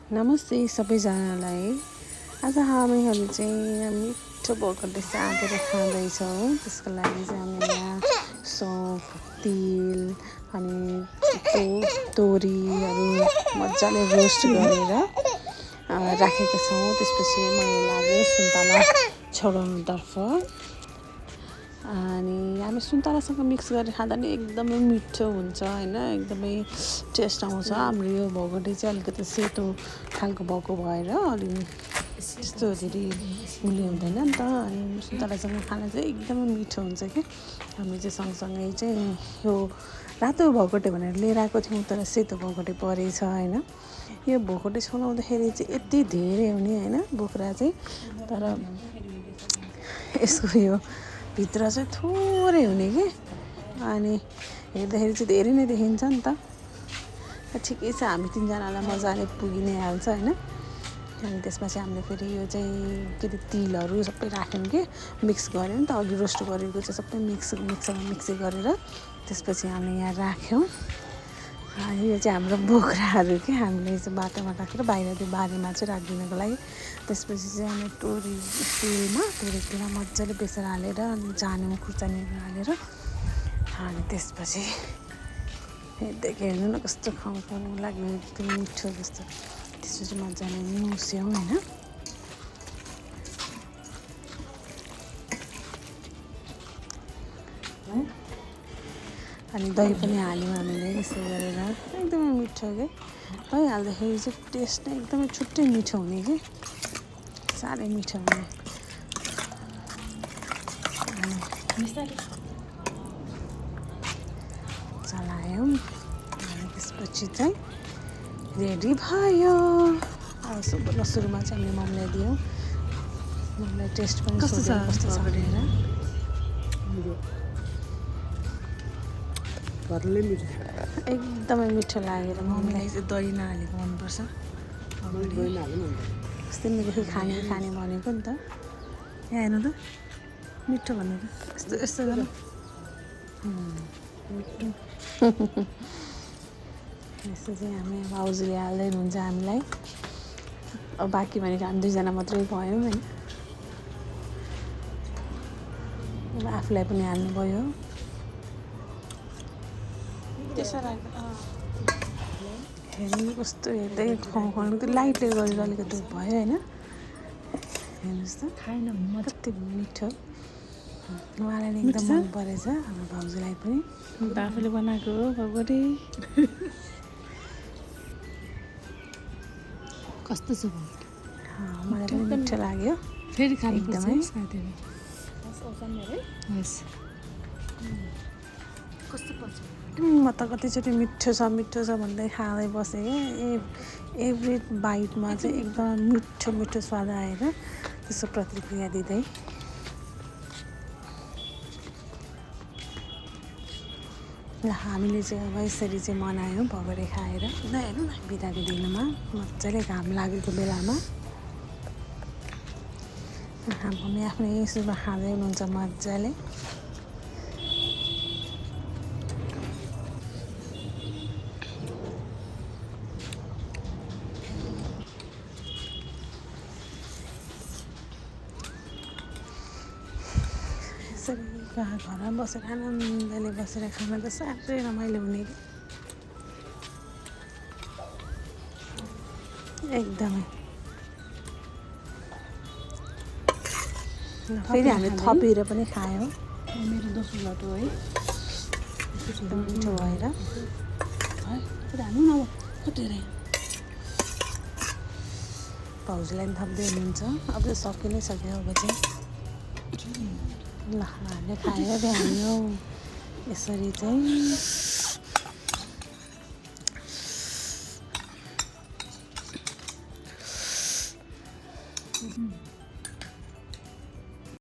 नमस्ते सबैजनालाई। आज हामीहरू चाहिँ मिठो भोगटे साँधेर खाँदैछौँ। त्यसको लागि चाहिँ हामी यहाँ सौँफ, तिल अनि तोरीहरू मजाले रोस्ट गरेर राखेका छौँ। त्यसपछि मैले लाग्यो सुन्तला छोडाउनुतर्फ। अनि हामी सुन्तलासँग मिक्स गरेर खाँदा नि एकदमै मिठो हुन्छ होइन, एकदमै टेस्ट आउँछ। हाम्रो यो भोगटे चाहिँ अलिकति सेतो खालको भएको भएर अलि त्यस्तो धेरै उयो हुँदैन नि त। अनि सुन्तलासँग खाना चाहिँ एकदमै मिठो हुन्छ कि। हामी चाहिँ सँगसँगै चाहिँ यो रातो भोगटे भनेर लिएर आएको थियौँ, तर सेतो भोगटे परेछ होइन। यो भोगटे छोलाउँदाखेरि चाहिँ यति धेरै हुने होइन बोक्रा चाहिँ, तर यसको यो भित्र चाहिँ थोरै हुने कि। अनि हेर्दाखेरि चाहिँ धेरै नै देखिन्छ नि त। ठिकै छ, हामी तिनजनालाई मजाले पुगि नै हाल्छ होइन। अनि त्यसपछि हामीले फेरि यो चाहिँ के अरे तिलहरू सबै राख्यौँ कि, मिक्स गऱ्यौँ नि त। अघि रोस्ट गरेको चाहिँ सबै मिक्सी गरेर त्यसपछि हामीले यहाँ राख्यौँ। यो चाहिँ हाम्रो बोक्राहरू के, हामीले चाहिँ बाटोमा राखेर बाहिर त्यो बारीमा चाहिँ राखिदिनको लागि। त्यसपछि चाहिँ हामी तेलमा मजाले बेसेर हालेर अनि जानेमा खुर्सानीहरू हालेर अनि त्यसपछि हेर्नु न कस्तो खाउँ लाग्ने, एकदम मिठो जस्तो। त्यसपछि मजाले मुस्यौँ होइन। अनि दही पनि हाल्यौँ हामीले यसो गरेर, एकदमै मिठो के। दही हाल्दाखेरि चाहिँ टेस्ट नै एकदमै छुट्टै मिठो हुने कि, साह्रै मिठो हुने। चलायौँ अनि त्यसपछि चाहिँ रेडी भयो। सुरुमा चाहिँ हामीले मम्मीलाई दियौँ, मम्मीलाई टेस्ट पनि कस्तो छ भनेर। एकदमै मिठो लागेर मम्मीलाई चाहिँ दही नहालेको मनपर्छ। तिमीले खाने भनेको नि त, यहाँ हेर्नु त मिठो भन्नु त, यस्तो गर्नु। यस्तो चाहिँ हामी भाउजूले हाल्दै हुनुहुन्छ हामीलाई। अब बाँकी भनेको हामी दुईजना मात्रै भयौँ होइन। अब आफूलाई पनि हाल्नुभयो। हेर्नु कस्तो, हेर्दै खुवाउनु त्यो लाइटले गरेर अलिकति भयो होइन। हेर्नुहोस् त, खाएन भने कति मिठो। उहाँलाई एकदम मन परेछ, हाम्रो भाउजूलाई पनि। आफूले बनाएको हो भोगटे। कस्तो छ मलाई पनि मिठो लाग्यो। फेरि खानु एकदमै कस्तो पर्छ? म त कतिचोटि मिठो छ भन्दै खाँदै बसेँ क्या। एभ्री बाइटमा चाहिँ एकदम मिठो स्वाद आएर त्यसको प्रतिक्रिया दिँदै हामीले चाहिँ अब यसरी चाहिँ मनायौँ भोगटे खाएर। हेर्नु न बिदाको दिनमा मजाले घाम लागेको बेलामा हामी आफ्नै यसोमा खाँदै हुनुहुन्छ मजाले। घरमा बसेर आनन्दले बसेर खाना त साह्रै रमाइलो हुने कि, एकदमै। फेरि हामीले थपेर पनि खायौँ। मेरो दोस्रो लटो है, एकदम मिठो भएर हाल्नु न अब कटेर। भाउजूलाई पनि थप्दै हुनुहुन्छ। अब चाहिँ सकि नै सक्यो अब चाहिँ। ल हामीले खाएर भ्यायौँ यसरी चाहिँ।